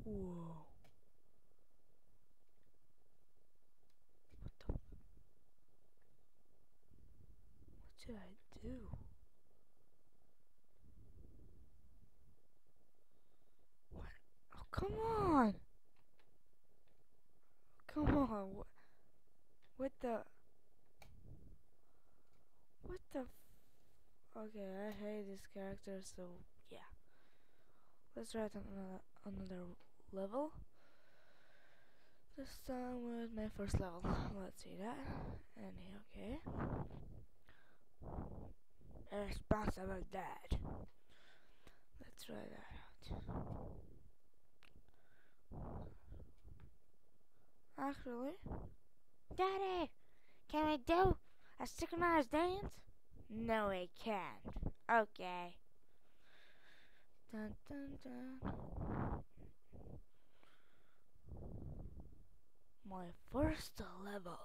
Whoa. What should I do? What? Oh, come on! Come on! What the? What the? Okay, I hate this character, so yeah. Let's try another level. This time with my first level. Let's see that. And okay. Irresponsible dad. Let's try that out. Actually, Daddy, can we do a synchronized dance? No, we can't. Okay. Dun dun dun. My first level.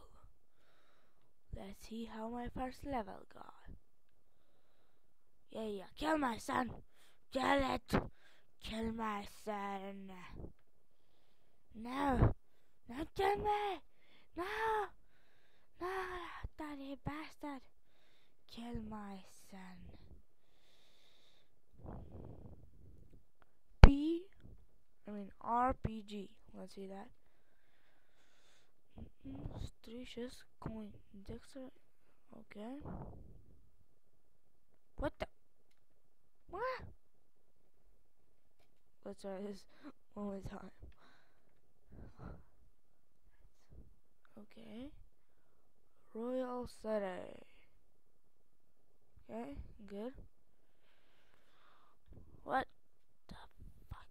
Let's see how my first level got. Yeah, kill my son. Kill it. Kill my son. No. Not kill me. No. No, Daddy bastard. Kill my son. RPG. Let's see that. Stricious coin. Dexter. Okay. What the? What? Let's try this one more time. Okay. Royal City. Okay, good. What the fuck?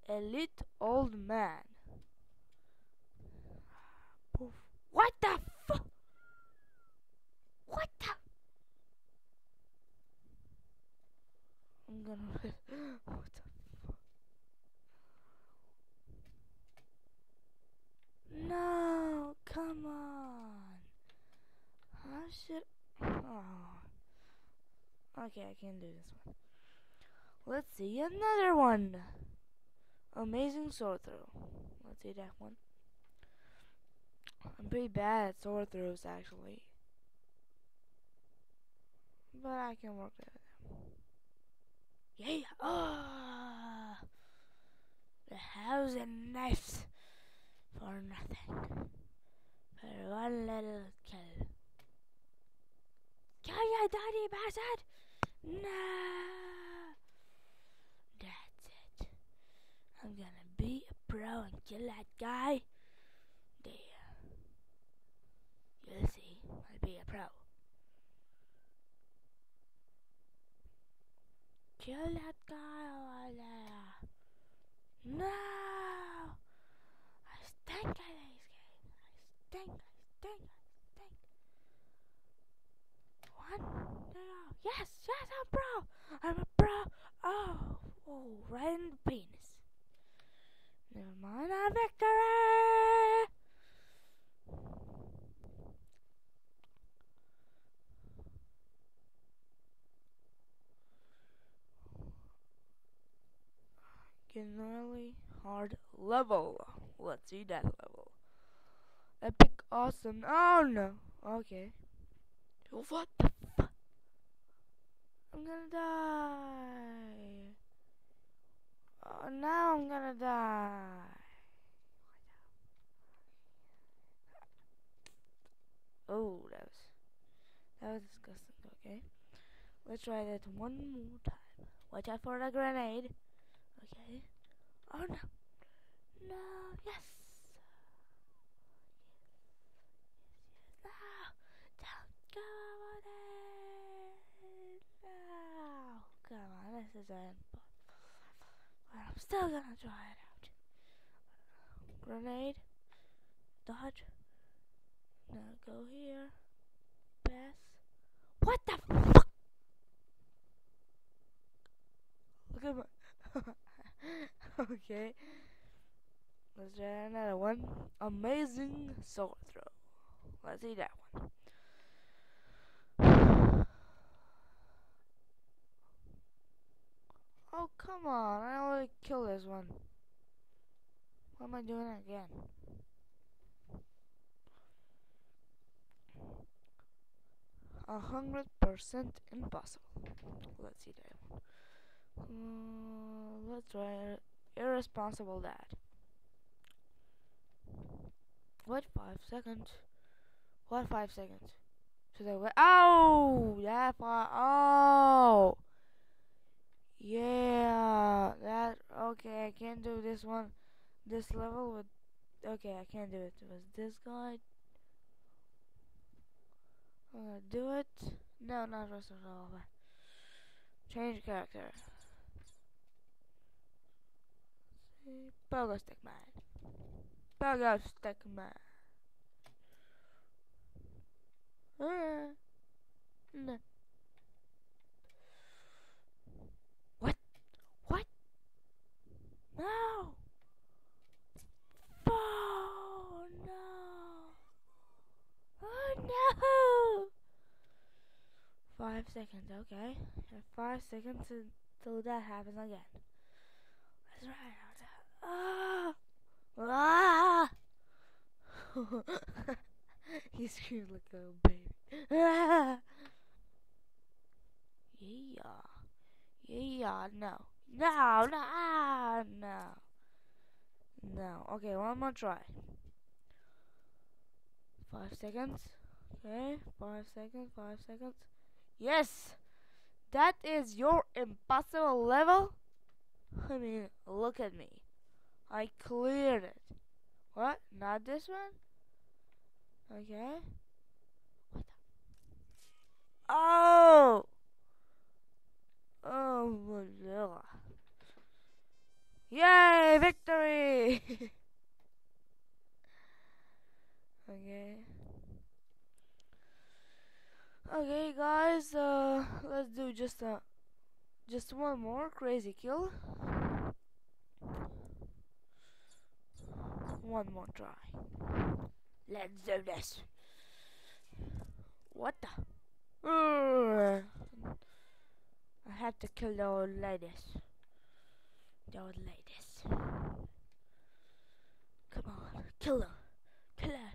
Elite old man. Poof. What the fuck? What the? I'm gonna. What the fuck? No, come on. How should? Oh. Okay, I can do this one. Let's see another one. Amazing sword throw. Let's see that one. I'm pretty bad at sword throws actually, but I can work at them. Yeah. Oh, the house and knives for nothing. For one little kill. Kill your daddy, bastard! No. That's it. I'm gonna be a pro and kill that guy. There. You'll see. I'll be a pro. Kill that guy over there. No! I stink at this game. I stink. One, zero. Yes, I'm pro. I'm a pro. Oh, right in the penis. Never mind, our victory! Generally hard level. Let's see that level. Epic awesome. Oh no. Okay. What the fuck? I'm gonna die. Oh, now I'm gonna die. Oh, that was disgusting. Okay. Let's try that one more time. Watch out for the grenade. Okay. Oh no. No. Yes. No. Don't go over there. No. Come on. This is an but I'm still gonna try it out. Grenade. Dodge. Now go here. Pass. What the fuck? Look at my. Okay. Let's try another one. Amazing sword throw. Let's see that one. Oh, come on. I already killed this one. Why am I doing it again? 100% impossible. Let's see that one. Let's try irresponsible dad. What 5 seconds? What 5 seconds? Should I wait? Oh, that far. Oh, yeah. That okay. I can't do this one. This level with. Okay, I can't do it. Was this guy? Do it? No, not Russell at all. Change character. Pogo Stick Man. Pogo Stick Man. No. What? What? No! Oh no! Oh no! 5 seconds, okay. 5 seconds until that happens again. Let's try it out. Ah! He screamed like a baby. Ah! Yeah. Yeah, no. No, no, no. No. Okay, one more try. 5 seconds. Okay, 5 seconds, 5 seconds. Yes! That is your impossible level? I mean, look at me. I cleared it. What? Not this one? Okay. What the? Oh! Oh, Mozilla. Yay! Victory! Okay. Okay, guys. Let's do just one more crazy kill. One more try. Let's do this. What the? I have to kill the old ladies. The old ladies. Come on, kill her. Kill her.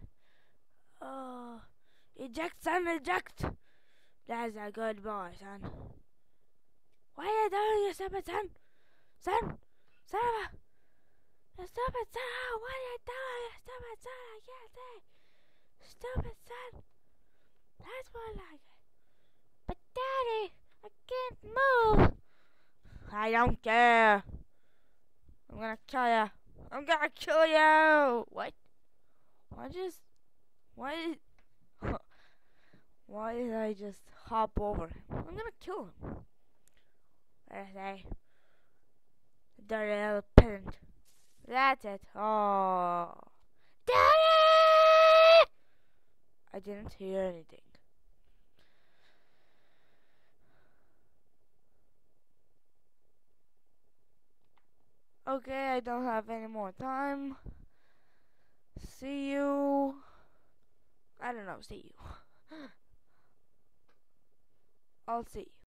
Oh, eject, son, eject. That's a good boy, son. What are you doing, you stupid son? Son? Son of a... You stupid son! What are you doing, you stupid son? I can't say. Stupid son. That's more like it. But Daddy, I can't move. I don't care. I'm gonna kill you. I'm gonna kill you. What? Why just... Why did... Why did I just hop over him? I'm gonna kill him. There they... Dirty little pedant. That's it. Oh. Daddy! I didn't hear anything. Okay, I don't have any more time. See you. I don't know, see you. I'll see you.